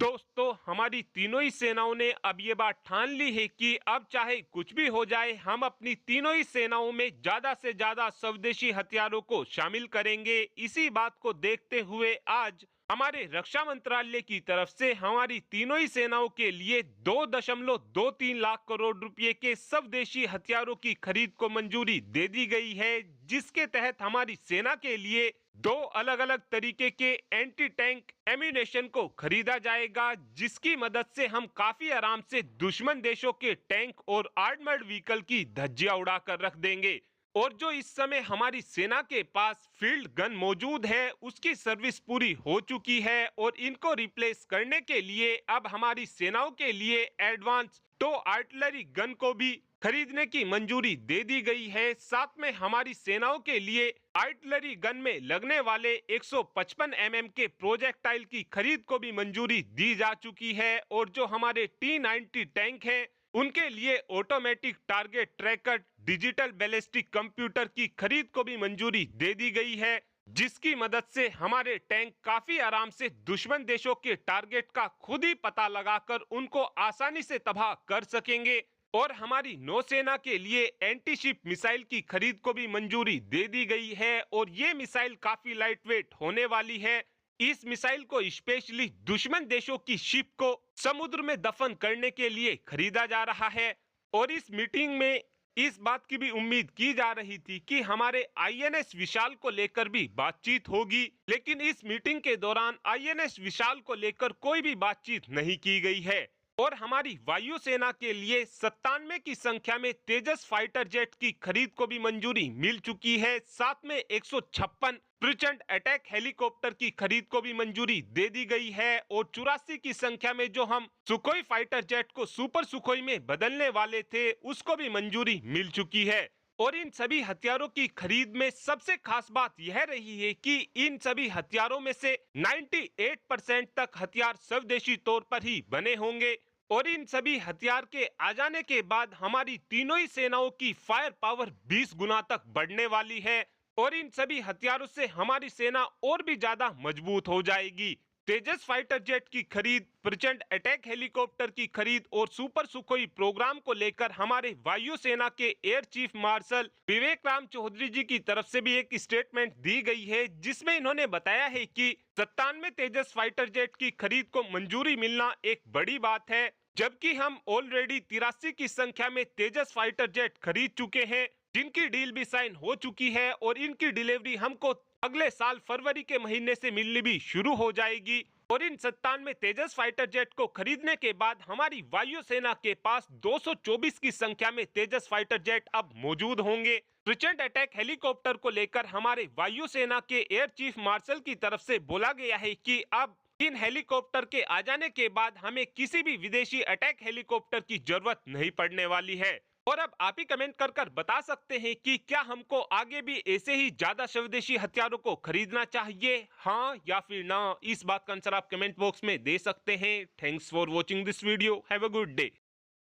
दोस्तों, हमारी तीनों ही सेनाओं ने अब ये बात ठान ली है कि अब चाहे कुछ भी हो जाए, हम अपनी तीनों ही सेनाओं में ज्यादा से ज्यादा स्वदेशी हथियारों को शामिल करेंगे। इसी बात को देखते हुए आज हमारे रक्षा मंत्रालय की तरफ से हमारी तीनों ही सेनाओं के लिए 2.23 लाख करोड़ रुपए के स्वदेशी हथियारों की खरीद को मंजूरी दे दी गई है, जिसके तहत हमारी सेना के लिए दो अलग अलग तरीके के एंटी टैंक एम्यूनेशन को खरीदा जाएगा, जिसकी मदद से हम काफी आराम से दुश्मन देशों के टैंक और आर्मर्ड व्हीकल की धज्जियां उड़ाकर रख देंगे। और जो इस समय हमारी सेना के पास फील्ड गन मौजूद है, उसकी सर्विस पूरी हो चुकी है और इनको रिप्लेस करने के लिए अब हमारी सेनाओं के लिए एडवांस टो आर्टिलरी गन को भी खरीदने की मंजूरी दे दी गई है। साथ में हमारी सेनाओं के लिए आर्टिलरी गन में लगने वाले 155 mm के प्रोजेक्टाइल की खरीद को भी मंजूरी दी जा चुकी है। और जो हमारे T-90 टैंक हैं, उनके लिए automatic target tracker digital ballistic computer की खरीद को भी मंजूरी दे दी गई है, जिसकी मदद से हमारे टैंक काफी आराम से दुश्मन देशों के टारगेट का खुद ही पता लगाकर उनको आसानी से तबाह कर सकेंगे। और हमारी नौसेना के लिए एंटी शिप मिसाइल की खरीद को भी मंजूरी दे दी गई है और ये मिसाइल काफी लाइटवेट होने वाली है। इस मिसाइल को स्पेशली दुश्मन देशों की शिप को समुद्र में दफन करने के लिए खरीदा जा रहा है। और इस मीटिंग में इस बात की भी उम्मीद की जा रही थी कि हमारे INS विशाल को लेकर भी बातचीत होगी, लेकिन इस मीटिंग के दौरान INS विशाल को लेकर कोई भी बातचीत नहीं की गई है। और हमारी वायुसेना के लिए 97 की संख्या में तेजस फाइटर जेट की खरीद को भी मंजूरी मिल चुकी है। साथ में 156 प्रचंड अटैक हेलीकॉप्टर की खरीद को भी मंजूरी दे दी गई है और 84 की संख्या में जो हम सुखोई फाइटर जेट को सुपर सुखोई में बदलने वाले थे, उसको भी मंजूरी मिल चुकी है। और इन सभी हथियारों की खरीद में सबसे खास बात यह रही है कि इन सभी हथियारों में से 98% तक हथियार स्वदेशी तौर पर ही बने होंगे। और इन सभी हथियार के आ जाने के बाद हमारी तीनों ही सेनाओं की फायर पावर 20 गुना तक बढ़ने वाली है और इन सभी हथियारों से हमारी सेना और भी ज्यादा मजबूत हो जाएगी। तेजस फाइटर जेट की खरीद, प्रचंड अटैक हेलीकॉप्टर की खरीद और सुपर सुखोई प्रोग्राम को लेकर हमारे वायुसेना के एयर चीफ मार्शल विवेक राम चौधरी जी की तरफ से भी एक स्टेटमेंट दी गई है, जिसमें इन्होंने बताया है कि 97 तेजस फाइटर जेट की खरीद को मंजूरी मिलना एक बड़ी बात है, जबकि हम ऑलरेडी 83 की संख्या में तेजस फाइटर जेट खरीद चुके हैं, जिनकी डील भी साइन हो चुकी है और इनकी डिलीवरी हमको अगले साल फरवरी के महीने से मिलनी भी शुरू हो जाएगी। और इन 97 तेजस फाइटर जेट को खरीदने के बाद हमारी वायुसेना के पास 224 की संख्या में तेजस फाइटर जेट अब मौजूद होंगे। प्रचंड अटैक हेलीकॉप्टर को लेकर हमारे वायुसेना के एयर चीफ मार्शल की तरफ से बोला गया है कि अब इन हेलीकॉप्टर के आ जाने के बाद हमें किसी भी विदेशी अटैक हेलीकॉप्टर की जरूरत नहीं पड़ने वाली है। और अब आप ही कमेंट कर बता सकते हैं कि क्या हमको आगे भी ऐसे ही ज्यादा स्वदेशी हथियारों को खरीदना चाहिए, हाँ या फिर ना। इस बात का आंसर आप कमेंट बॉक्स में दे सकते हैं। Thanks for watching this video. Have a good day.